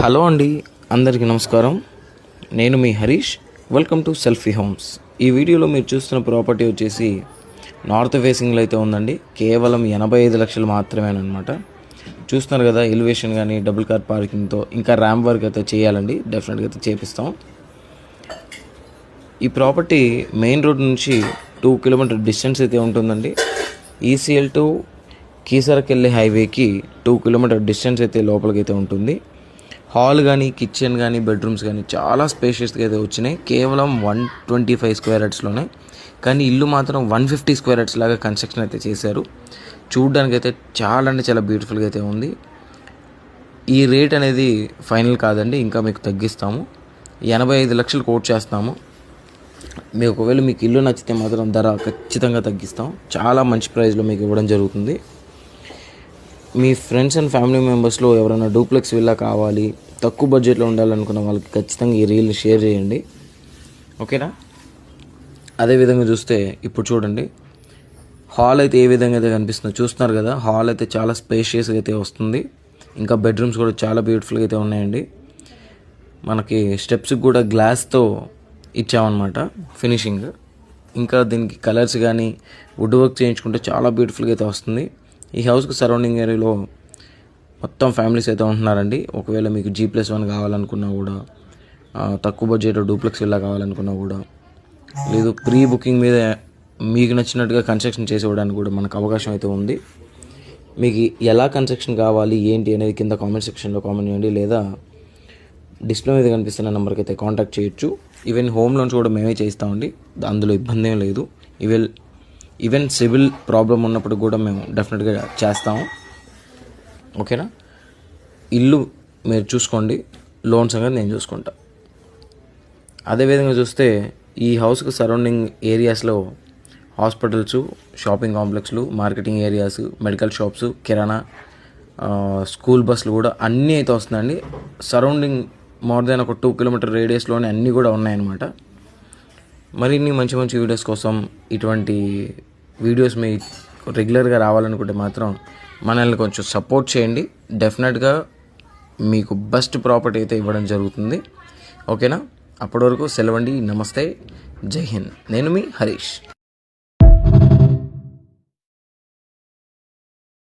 Hello అండి, అందరికీ నమస్కారం. నేను మీ Harish. Welcome to Selfie Homes. ఈ వీడియోలో మీరు చూస్తున్న ప్రాపర్టీ వచ్చేసి నార్త్ ఫేసింగ్లో అయితే ఉందండి. కేవలం 85 లక్షలు మాత్రమేనమాట. చూస్తున్నారు కదా, ఎలివేషన్ కానీ డబుల్ కార్ పార్కింగ్తో ఇంకా ర్యాంప్ వర్క్ అయితే చేయాలండి. డెఫినెట్గా అయితే చేపిస్తాం. ఈ ప్రాపర్టీ మెయిన్ రోడ్ నుంచి 2 కిలోమీటర్ డిస్టెన్స్ అయితే ఉంటుందండి. ఈసీఎల్ టు కీసరకు వెళ్ళే హైవేకి 2 కిలోమీటర్ డిస్టెన్స్ అయితే లోపలికైతే ఉంటుంది. హాల్ కానీ కిచెన్ కానీ బెడ్రూమ్స్ కానీ చాలా స్పేషియస్గా అయితే వచ్చినాయి. కేవలం 125 స్క్వేర్ యార్డ్స్లోనే, కానీ ఇల్లు మాత్రం 150 స్క్వేర్ యార్డ్స్ లాగా కన్స్ట్రక్షన్ అయితే చేశారు. చూడడానికి అయితే చాలా అంటే చాలా బ్యూటిఫుల్గా అయితే ఉంది. ఈ రేట్ అనేది ఫైనల్ కాదండి, ఇంకా మీకు తగ్గిస్తాము. 85 లక్షలు కోట్ చేస్తాము. మీకు ఒకవేళ మీకు ఇల్లు నచ్చితే మాత్రం ధర ఖచ్చితంగా తగ్గిస్తాం. చాలా మంచి ప్రైస్లో మీకు ఇవ్వడం జరుగుతుంది. మీ ఫ్రెండ్స్ అండ్ ఫ్యామిలీ మెంబర్స్లో ఎవరైనా డూప్లెక్స్ విల్లా కావాలి, తక్కువ బడ్జెట్లో ఉండాలనుకున్న వాళ్ళకి ఖచ్చితంగా ఈ రీల్ని షేర్ చేయండి, ఓకేనా? అదేవిధంగా చూస్తే ఇప్పుడు చూడండి, హాల్ అయితే ఏ విధంగా అయితే కనిపిస్తుందో చూస్తున్నారు కదా. హాల్ అయితే చాలా స్పేషియస్గా అయితే వస్తుంది. ఇంకా బెడ్రూమ్స్ కూడా చాలా బ్యూటిఫుల్గా అయితే ఉన్నాయండి. మనకి స్టెప్స్కి కూడా గ్లాస్తో ఇచ్చామన్నమాట ఫినిషింగ్. ఇంకా దీనికి కలర్స్ కానీ వుడ్ వర్క్ చేయించుకుంటే చాలా బ్యూటిఫుల్గా అయితే వస్తుంది. ఈ హౌస్కి సరౌండింగ్ ఏరియాలో మొత్తం ఫ్యామిలీస్ అయితే ఉంటున్నారండి. ఒకవేళ మీకు G+1 కావాలనుకున్నా కూడా, తక్కువ బడ్జెట్ డూప్లెక్స్ విల్లా కావాలనుకున్నా కూడా, లేదు ప్రీ బుకింగ్ మీద మీకు నచ్చినట్టుగా కన్స్ట్రక్షన్ చేసి ఇవ్వడానికి కూడా మనకు అవకాశం అయితే ఉంది. మీకు ఎలా కన్స్ట్రక్షన్ కావాలి ఏంటి అనేది కింద కామెంట్ సెక్షన్లో కామెంట్ చేయండి, లేదా డిస్ప్లే మీద కనిపిస్తున్న నెంబర్కి అయితే కాంటాక్ట్ చేయొచ్చు. ఈవెన్ హోమ్ లోన్స్ కూడా మేమే చేస్తామండి, అందులో ఇబ్బంది ఏం లేదు. ఈవెన్ సివిల్ ప్రాబ్లం ఉన్నప్పుడు కూడా మేము డెఫినెట్గా చేస్తాము, ఓకేనా? ఇల్లు మీరు చూసుకోండి, లోన్ సంగతి నేను చూసుకుంటా. అదేవిధంగా చూస్తే ఈ హౌస్కి సరౌండింగ్ ఏరియాస్లో హాస్పిటల్స్, షాపింగ్ కాంప్లెక్స్లు, మార్కెటింగ్ ఏరియాస్, మెడికల్ షాప్స్, కిరాణా, స్కూల్ బస్సులు కూడా అన్నీ అయితే వస్తున్నాయండి. సరౌండింగ్ మోర్ దెన్ ఒక 2 కిలోమీటర్ రేడియస్లోనే అన్నీ కూడా ఉన్నాయన్నమాట. మరిన్ని మంచి మంచి వీడియోస్ కోసం, ఇటువంటి వీడియోస్ మీ రెగ్యులర్గా రావాలనుకుంటే మాత్రం మనల్ని కొంచెం సపోర్ట్ చేయండి. డెఫినెట్గా మీకు బెస్ట్ ప్రాపర్టీ అయితే ఇవ్వడం జరుగుతుంది, ఓకేనా? అప్పటి వరకు సెలవండి. నమస్తే, జై హింద్. నేను మీ హరీష్.